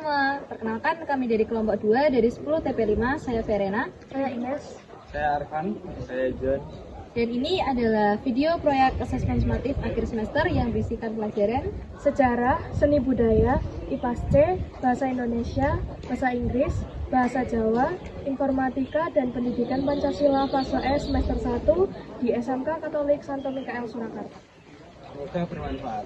semua, perkenalkan kami dari kelompok 2 dari 10 TP5, saya Verena. Saya Ines. Saya Arfan. Saya John. Dan ini adalah video proyek asesmen sumatif akhir semester yang berisikan pelajaran Sejarah, Seni Budaya, IPAS-C, Bahasa Indonesia, Bahasa Inggris, Bahasa Jawa, Informatika, dan Pendidikan Pancasila fase S semester 1 di SMK Katolik Santo Mikael Surakarta. Semoga bermanfaat.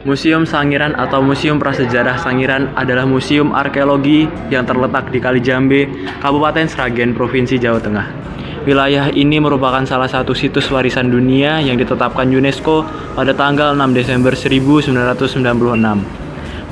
Museum Sangiran atau Museum Prasejarah Sangiran adalah museum arkeologi yang terletak di Kalijambe, Kabupaten Sragen, Provinsi Jawa Tengah. Wilayah ini merupakan salah satu situs warisan dunia yang ditetapkan UNESCO pada tanggal 6 Desember 1996.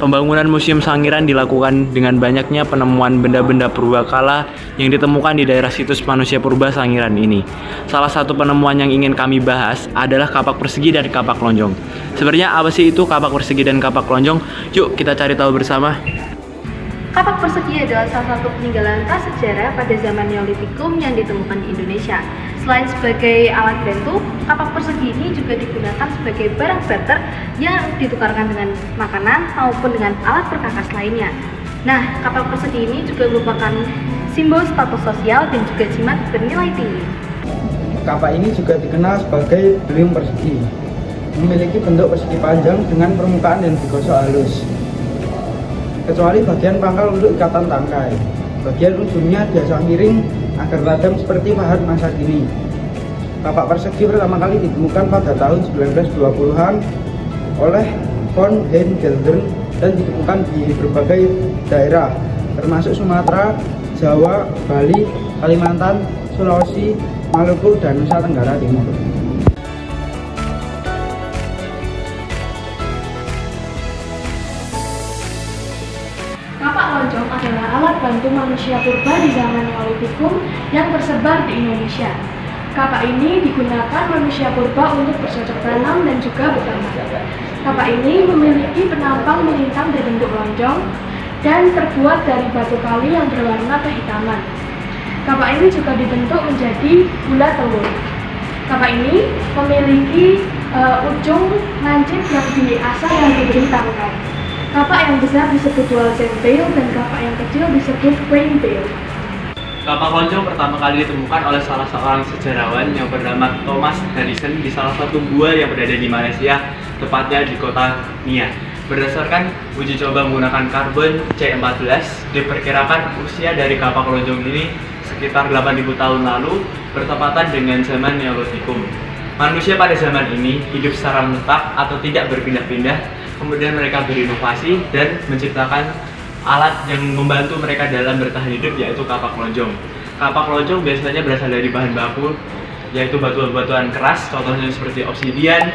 Pembangunan Museum Sangiran dilakukan dengan banyaknya penemuan benda-benda purbakala yang ditemukan di daerah situs manusia purba Sangiran ini. Salah satu penemuan yang ingin kami bahas adalah kapak persegi dan kapak lonjong. Sebenarnya apa sih itu kapak persegi dan kapak lonjong? Yuk kita cari tahu bersama. Kapak persegi adalah salah satu peninggalan prasejarah pada zaman Neolitikum yang ditemukan di Indonesia. Selain sebagai alat bantu, kapak persegi ini juga digunakan sebagai barang barter yang ditukarkan dengan makanan maupun dengan alat perkakas lainnya. Nah, kapak persegi ini juga merupakan simbol status sosial dan juga jimat bernilai tinggi. Kapak ini juga dikenal sebagai beliung persegi. Memiliki bentuk persegi panjang dengan permukaan yang digosok halus. Kecuali bagian pangkal untuk ikatan tangkai. Bagian ujungnya biasa miring agar tajam seperti pahat masa kini. Kapak persegi pertama kali ditemukan pada tahun 1920-an oleh von Heingelder dan ditemukan di berbagai daerah termasuk Sumatera, Jawa, Bali, Kalimantan, Sulawesi, Maluku, dan Nusa Tenggara Timur. Kapak lonjong adalah alat bantu manusia purba di zaman Neolitikum yang tersebar di Indonesia. Kapak ini digunakan manusia purba untuk bercocok tanam dan juga beternak. Kapak ini memiliki penampang melintang berbentuk lonjong dan terbuat dari batu kali yang berwarna kehitaman. Kapak ini juga dibentuk menjadi bulat telur. Kapak ini memiliki ujung lancip yang diasah dan diberi tangkai. Kapak yang besar disebut dual tail dan kapak yang kecil disebut plain tail. Kapak lonjong pertama kali ditemukan oleh salah seorang sejarawan yang bernama Thomas Harrison di salah satu gua yang berada di Malaysia, tepatnya di kota Nia. Berdasarkan uji coba menggunakan karbon C14, diperkirakan usia dari kapak lonjong ini sekitar 8.000 tahun lalu, bertepatan dengan zaman Neolitikum. Manusia pada zaman ini hidup secara menetap atau tidak berpindah-pindah. Kemudian mereka berinovasi dan menciptakan alat yang membantu mereka dalam bertahan hidup, yaitu kapak lonjong. Kapak lonjong biasanya berasal dari bahan baku, yaitu batuan-batuan keras, contohnya seperti obsidian,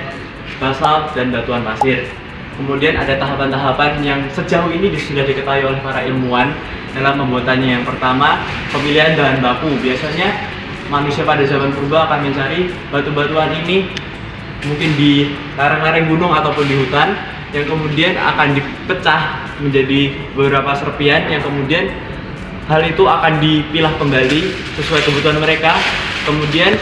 basalt, dan batuan pasir. Kemudian ada tahapan-tahapan yang sejauh ini sudah diketahui oleh para ilmuwan dalam pembuatannya. Yang pertama, pemilihan bahan baku. Biasanya manusia pada zaman purba akan mencari batu-batuan ini mungkin di lereng-lereng gunung ataupun di hutan, yang kemudian akan dipecah menjadi beberapa serpian, yang kemudian hal itu akan dipilah kembali sesuai kebutuhan mereka. Kemudian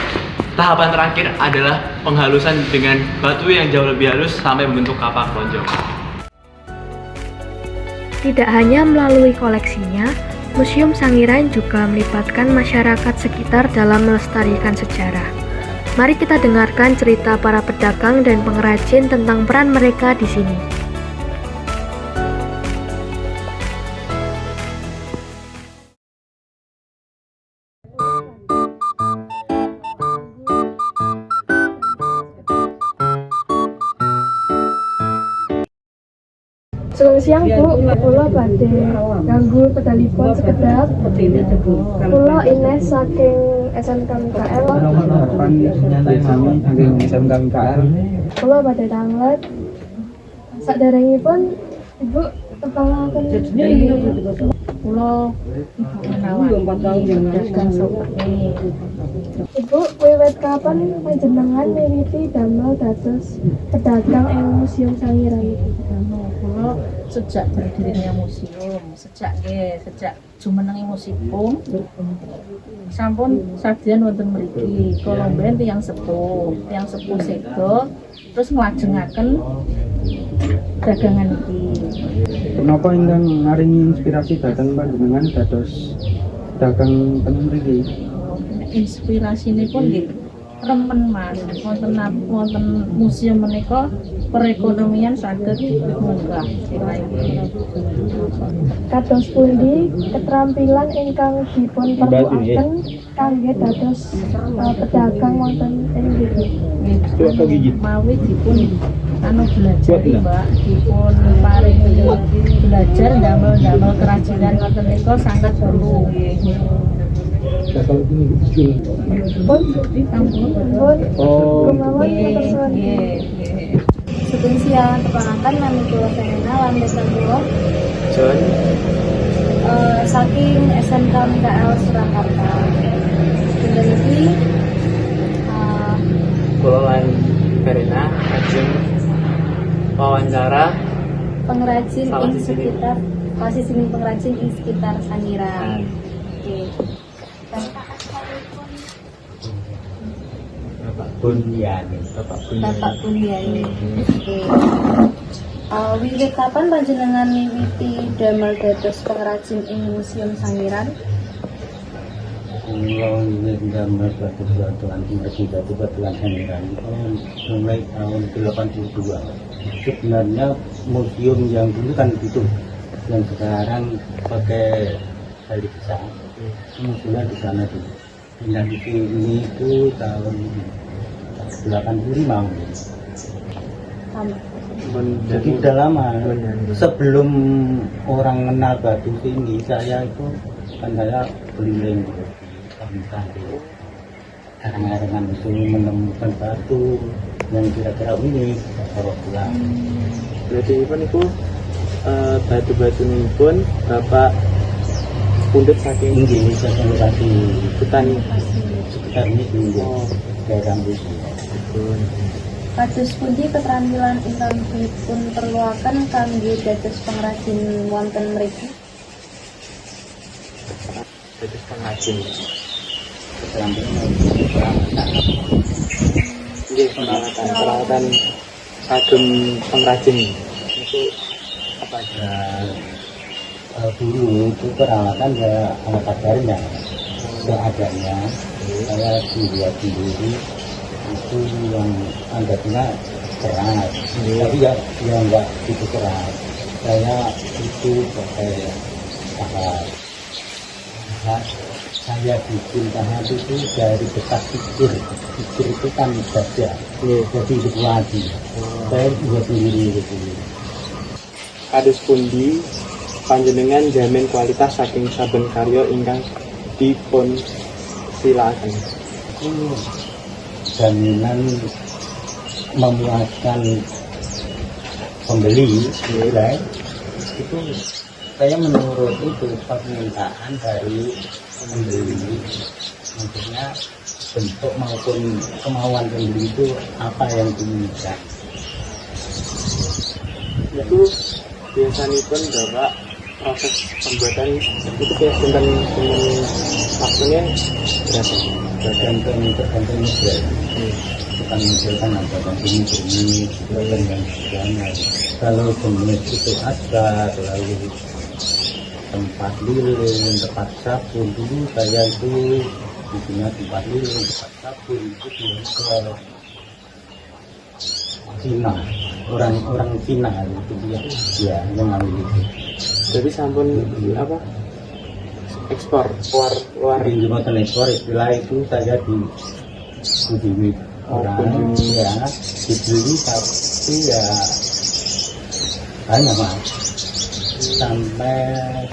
tahapan terakhir adalah penghalusan dengan batu yang jauh lebih halus sampai membentuk kapak lonjong. Tidak hanya melalui koleksinya, Museum Sangiran juga melibatkan masyarakat sekitar dalam melestarikan sejarah. Mari kita dengarkan cerita para pedagang dan pengrajin tentang peran mereka di sini. Selamat siang Bu, kula badhe ganggu pedalipun sekedap. Kula Ines saking SMK Mikael. SMK Mikael. Kula badhe tanglet. Saderengipun Ibu kepalaken Kula Ibu wiwit kapan panjenengan miwiti damel dados pedagang ing Museum Sangiran? Kula sejak berdirinya museum sejak jumenengi musikung sampun sardian wonten mriki. Kala mbiyen tiyang sepuh sedo terus nglajengaken dagangan iki. Kenapa ingkang ngaringi inspirasi datang panjenengan dados dagang teng mriki? Inspirasinipun nggih remen Mas, wonten museum menika perekonomian saged munggah. Kados pundi keterampilan ingkang dipun perluaken kangge dados pedagang wonten ing mriki? Mawi dipun belajar Mbak, dipun paringi belajar damel kerajinan wonten nika sangat perlu nggih. Sugeng siang, perkenalkan nami kula Verena lan desa kula John. Saking SMK MKL Surakarta. Dinten iki Kula lan Verena ajeng wawancara pengrajin Salah ing di sini. sekitar posisining pengrajin ing sekitar Sangiran. Oke. Bapak Bundiani. Bapak Bundiani. Oke. Wiwit kapan panjenengan miwiti damel dados pengrajin ing Museum Sangiran? Kula ini gambar batu-batuan seperti batu-batuan Sangiran mulai tahun 82. Sebenarnya museum yang dulu kan itu, yang sekarang pakai tali besar. Museumnya di sana dulu. Pindah di sini itu tahun 85. Sama. Jadi udah lama. Sebelum orang kenal batu sini, saya itu kan saya keliling gitu. Kadang-kadang itu menemukan batu yang kira-kira unik, bawa pulang. Berarti pun itu batu-batu ini pun Bapak pundut saking Tinggi, saya lokasi hutan. sekitar ini tinggi, daerah itu. Kados pundi keterampilan ingkang dipun perluaken kangge dados pengrajin wonten mriki? Dados pengrajin. Nggih, peralatan kagem pengrajin itu apa aja? Dulu itu peralatan ya alat kadarnya seadanya. Saya buat sendiri itu yang anggapnya keras, tapi ya enggak itu keras. Saya itu pakai pahat. Saya bikin pahat itu dari bekas pikir itu kan baja, jadi itu lagi. Saya buat sendiri gitu. Kados pundi panjenengan jamin kualitas saking saben karya ingkang dipun silakan. Itu jaminan memuaskan pembeli nilai itu saya menurut itu permintaan dari pembeli, maksudnya bentuk maupun kemauan pembeli itu apa yang diinginkan. Itu biasanya pun Bapak proses pembuatan itu kayak tentang waktunya berapa? Tergantung model. Bukan model kan ada jenis dan yang sebagainya. Kalau jenis itu ada, lalu tempat lilin, tempat sabun dulu saya itu punya tempat lilin, tempat sabun itu ke Cina, orang Cina itu dia yang ngambil itu. Jadi sampun apa? Ekspor luar Di motor ekspor istilah itu saya di orang ya dibeli tapi ya banyak mas sampai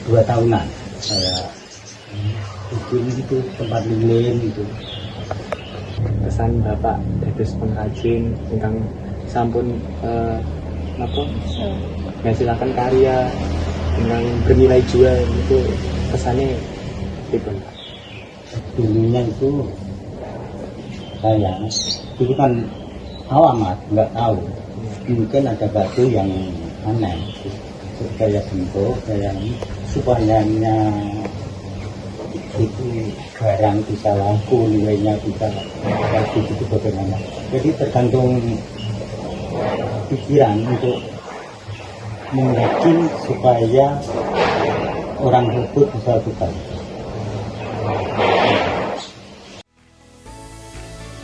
2 tahunan saya bikin gitu tempat lilin gitu. kesan Bapak dados pengrajin ingkang sampun apa? Ngasilaken karya ingkang bernilai jual itu kesannya pripun Pak? Dulunya itu saya itu kan awam mas nggak tahu mungkin ada batu yang aneh gaya bentuk supaya itu garang bisa lampu, nilainya bisa bagus, itu bagaimana. Jadi tergantung pikiran untuk membuat supaya orang tersebut bisa tukar.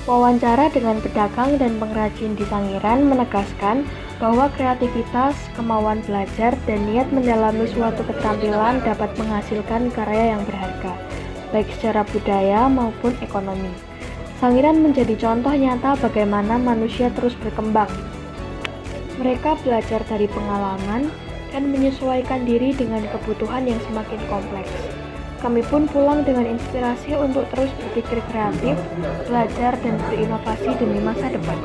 Wawancara dengan pedagang dan pengrajin di Sangiran menegaskan bahwa kreativitas, kemauan belajar, dan niat mendalami suatu keterampilan dapat menghasilkan karya yang berharga, baik secara budaya maupun ekonomi. Sangiran menjadi contoh nyata bagaimana manusia terus berkembang. Mereka belajar dari pengalaman dan menyesuaikan diri dengan kebutuhan yang semakin kompleks. Kami pun pulang dengan inspirasi untuk terus berpikir kreatif, belajar, dan berinovasi demi masa depan.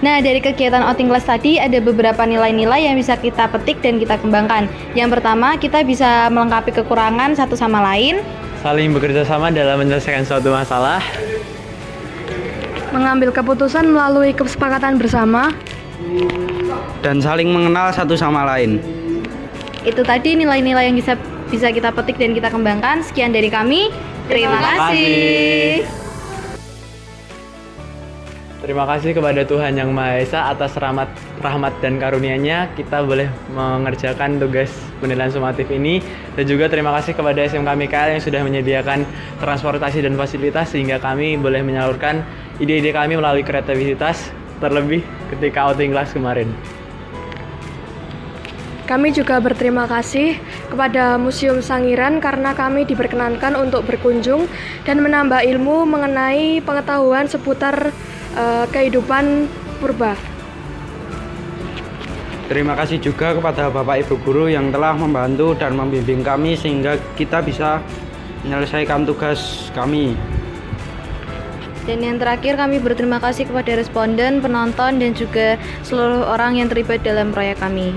Nah, dari kegiatan outing class tadi ada beberapa nilai-nilai yang bisa kita petik dan kita kembangkan. Yang pertama, kita bisa melengkapi kekurangan satu sama lain, Saling bekerja sama dalam menyelesaikan suatu masalah, Mengambil keputusan melalui kesepakatan bersama, dan saling mengenal satu sama lain. itu tadi nilai-nilai yang bisa kita petik dan kita kembangkan. Sekian dari kami. Terima kasih. Terima kasih kepada Tuhan Yang Maha Esa atas rahmat dan karunia-Nya kita boleh mengerjakan tugas penilaian sumatif ini, dan juga terima kasih kepada SMK Mikael yang sudah menyediakan transportasi dan fasilitas sehingga kami boleh menyalurkan ide-ide kami melalui kreativitas, terlebih ketika outing class kemarin. Kami juga berterima kasih kepada Museum Sangiran karena kami diperkenankan untuk berkunjung dan menambah ilmu mengenai pengetahuan seputar kehidupan purba. Terima kasih juga kepada Bapak Ibu Guru yang telah membantu dan membimbing kami sehingga kita bisa menyelesaikan tugas kami. Dan yang terakhir, kami berterima kasih kepada responden, penonton, dan juga seluruh orang yang terlibat dalam proyek kami.